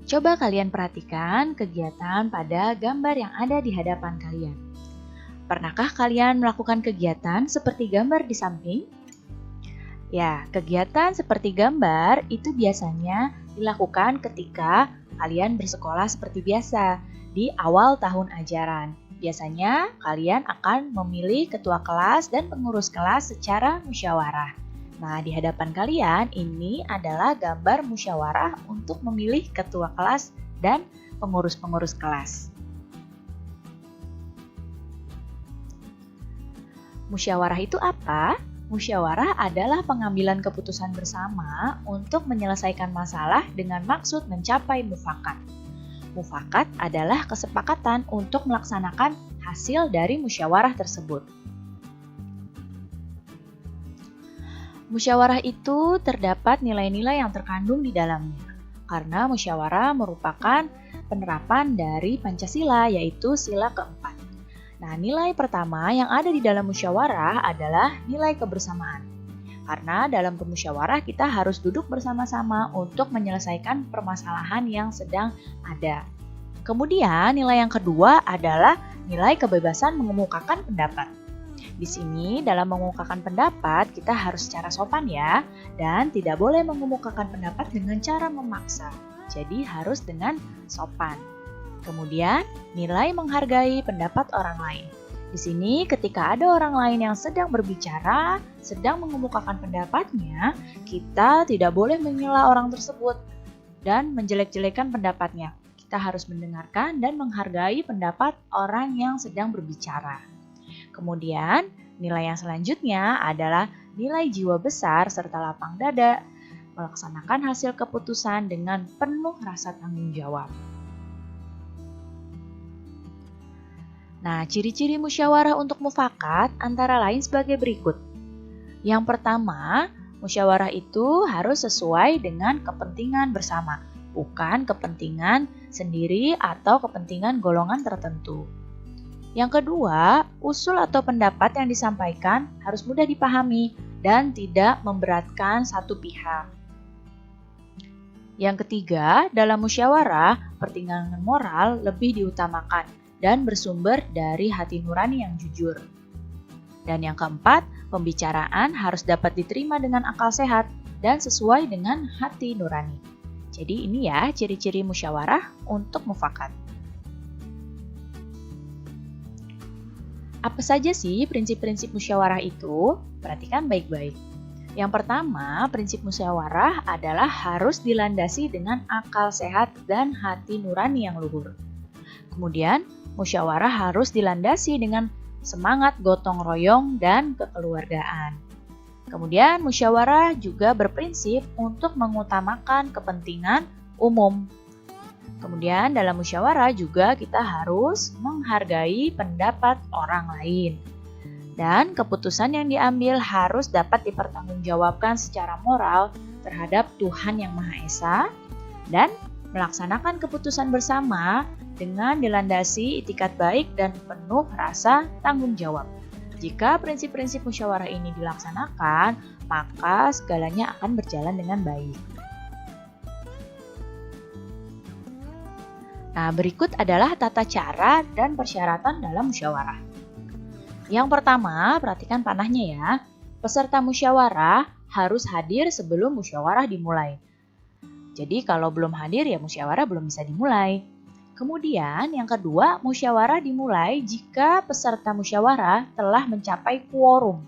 Coba kalian perhatikan kegiatan pada gambar yang ada di hadapan kalian. Pernahkah kalian melakukan kegiatan seperti gambar di samping? Ya, kegiatan seperti gambar itu biasanya dilakukan ketika kalian bersekolah seperti biasa di awal tahun ajaran. Biasanya kalian akan memilih ketua kelas dan pengurus kelas secara musyawarah. Nah, di hadapan kalian ini adalah gambar musyawarah untuk memilih ketua kelas dan pengurus-pengurus kelas. Musyawarah itu apa? Musyawarah adalah pengambilan keputusan bersama untuk menyelesaikan masalah dengan maksud mencapai mufakat. Mufakat adalah kesepakatan untuk melaksanakan hasil dari musyawarah tersebut. Musyawarah itu terdapat nilai-nilai yang terkandung di dalamnya, karena musyawarah merupakan penerapan dari Pancasila, yaitu sila keempat. Nah, nilai pertama yang ada di dalam musyawarah adalah nilai kebersamaan. Karena dalam bermusyawarah kita harus duduk bersama-sama untuk menyelesaikan permasalahan yang sedang ada. Kemudian nilai yang kedua adalah nilai kebebasan mengemukakan pendapat. Di sini dalam mengemukakan pendapat kita harus secara sopan ya, dan tidak boleh mengemukakan pendapat dengan cara memaksa. Jadi harus dengan sopan. Kemudian, nilai menghargai pendapat orang lain. Di sini, ketika ada orang lain yang sedang berbicara, sedang mengemukakan pendapatnya, kita tidak boleh menyela orang tersebut dan menjelek-jelekan pendapatnya. Kita harus mendengarkan dan menghargai pendapat orang yang sedang berbicara. Kemudian, nilai yang selanjutnya adalah nilai jiwa besar serta lapang dada, melaksanakan hasil keputusan dengan penuh rasa tanggung jawab. Nah, ciri-ciri musyawarah untuk mufakat antara lain sebagai berikut. Yang pertama, musyawarah itu harus sesuai dengan kepentingan bersama, bukan kepentingan sendiri atau kepentingan golongan tertentu. Yang kedua, usul atau pendapat yang disampaikan harus mudah dipahami dan tidak memberatkan satu pihak. Yang ketiga, dalam musyawarah, pertimbangan moral lebih diutamakan dan bersumber dari hati nurani yang jujur. Dan yang keempat, pembicaraan harus dapat diterima dengan akal sehat dan sesuai dengan hati nurani. Jadi ini ya ciri-ciri musyawarah untuk mufakat. Apa saja sih prinsip-prinsip musyawarah itu? Perhatikan baik-baik. Yang pertama, prinsip musyawarah adalah harus dilandasi dengan akal sehat dan hati nurani yang luhur. Kemudian, musyawarah harus dilandasi dengan semangat gotong royong dan kekeluargaan. Kemudian, musyawarah juga berprinsip untuk mengutamakan kepentingan umum. Kemudian, dalam musyawarah juga kita harus menghargai pendapat orang lain. Dan keputusan yang diambil harus dapat dipertanggungjawabkan secara moral terhadap Tuhan Yang Maha Esa dan melaksanakan keputusan bersama dengan dilandasi itikat baik dan penuh rasa tanggung jawab. Jika prinsip-prinsip musyawarah ini dilaksanakan, maka segalanya akan berjalan dengan baik. Nah, berikut adalah tata cara dan persyaratan dalam musyawarah. Yang pertama, perhatikan panahnya ya. Peserta musyawarah harus hadir sebelum musyawarah dimulai. Jadi kalau belum hadir ya musyawarah belum bisa dimulai. Kemudian yang kedua, musyawarah dimulai jika peserta musyawarah telah mencapai quorum.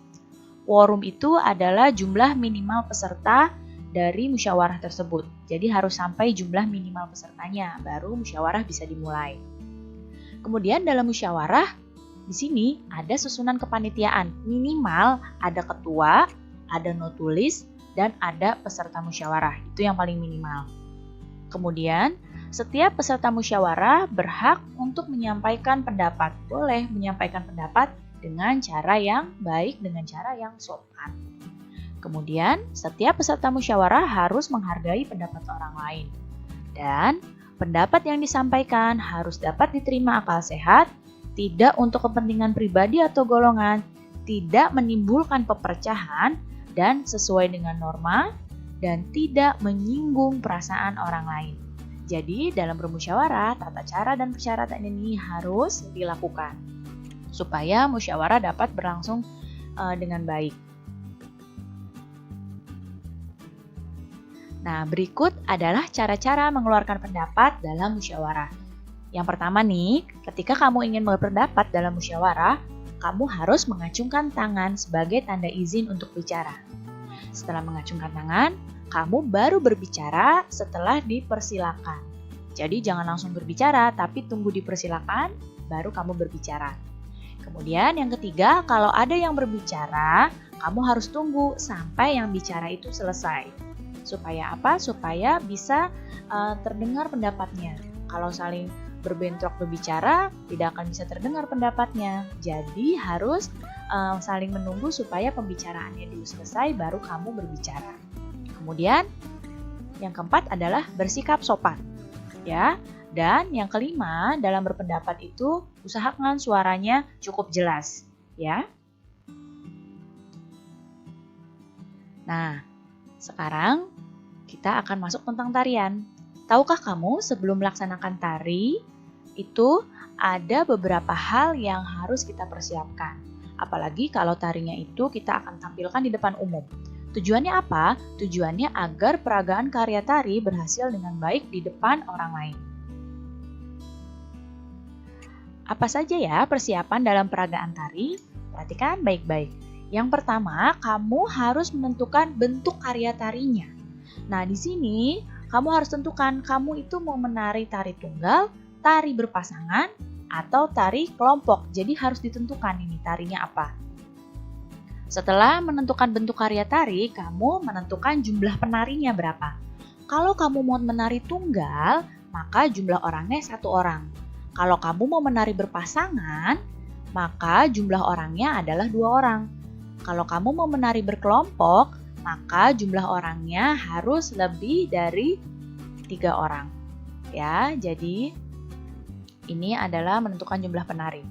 Quorum itu adalah jumlah minimal peserta dari musyawarah tersebut. Jadi harus sampai jumlah minimal pesertanya, baru musyawarah bisa dimulai. Kemudian dalam musyawarah, di sini ada susunan kepanitiaan. Minimal ada ketua, ada notulis, dan ada peserta musyawarah. Itu yang paling minimal. Kemudian, setiap peserta musyawarah berhak untuk menyampaikan pendapat. Boleh menyampaikan pendapat dengan cara yang baik, dengan cara yang sopan. Kemudian, setiap peserta musyawarah harus menghargai pendapat orang lain. Dan, pendapat yang disampaikan harus dapat diterima akal sehat, tidak untuk kepentingan pribadi atau golongan, tidak menimbulkan pepercahan, dan sesuai dengan norma, dan tidak menyinggung perasaan orang lain. Jadi dalam bermusyawarah, tata cara dan persyaratan ini harus dilakukan supaya musyawarah dapat berlangsung dengan baik. Nah, berikut adalah cara-cara mengeluarkan pendapat dalam musyawarah. Yang pertama nih, ketika kamu ingin berpendapat dalam musyawarah, kamu harus mengacungkan tangan sebagai tanda izin untuk bicara. Setelah mengacungkan tangan, kamu baru berbicara setelah dipersilakan. Jadi jangan langsung berbicara, tapi tunggu dipersilakan, baru kamu berbicara. Kemudian yang ketiga, kalau ada yang berbicara, kamu harus tunggu sampai yang bicara itu selesai. Supaya apa? Supaya bisa terdengar pendapatnya. Kalau saling berbentrok berbicara, tidak akan bisa terdengar pendapatnya. Jadi harus saling menunggu supaya pembicaraannya dulu selesai, baru kamu berbicara. Kemudian yang keempat adalah bersikap sopan. Ya. Dan yang kelima, dalam berpendapat itu usahakan suaranya cukup jelas, ya. Nah, sekarang kita akan masuk tentang tarian. Tahukah kamu sebelum melaksanakan tari itu ada beberapa hal yang harus kita persiapkan. Apalagi kalau tarinya itu kita akan tampilkan di depan umum. Tujuannya apa? Tujuannya agar peragaan karya tari berhasil dengan baik di depan orang lain. Apa saja ya persiapan dalam peragaan tari? Perhatikan baik-baik. Yang pertama, kamu harus menentukan bentuk karya tarinya. Nah, di sini kamu harus tentukan kamu itu mau menari tari tunggal, tari berpasangan, atau tari kelompok. Jadi harus ditentukan ini tarinya apa. Setelah menentukan bentuk karya tari, kamu menentukan jumlah penarinya berapa. Kalau kamu mau menari tunggal, maka jumlah orangnya 1 orang. Kalau kamu mau menari berpasangan, maka jumlah orangnya adalah 2 orang. Kalau kamu mau menari berkelompok, maka jumlah orangnya harus lebih dari 3 orang. Ya, jadi ini adalah menentukan jumlah penari.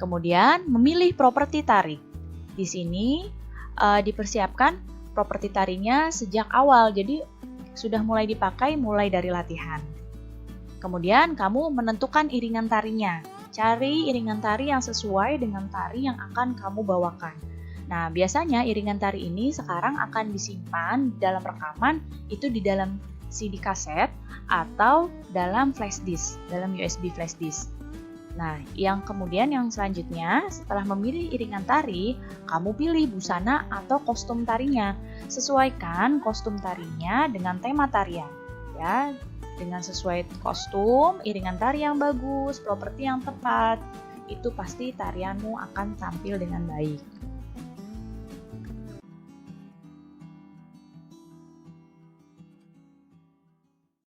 Kemudian memilih properti tari. Di sini dipersiapkan properti tarinya sejak awal, jadi sudah mulai dipakai mulai dari latihan. Kemudian kamu menentukan iringan tarinya. Cari iringan tari yang sesuai dengan tari yang akan kamu bawakan. Nah, biasanya iringan tari ini sekarang akan disimpan dalam rekaman itu di dalam CD kaset atau dalam flash disk, dalam USB flash disk. Nah, yang selanjutnya setelah memilih iringan tari, kamu pilih busana atau kostum tarinya. Sesuaikan kostum tarinya dengan tema tarian. Ya, dengan sesuai kostum, iringan tari yang bagus, properti yang tepat, itu pasti tarianmu akan tampil dengan baik.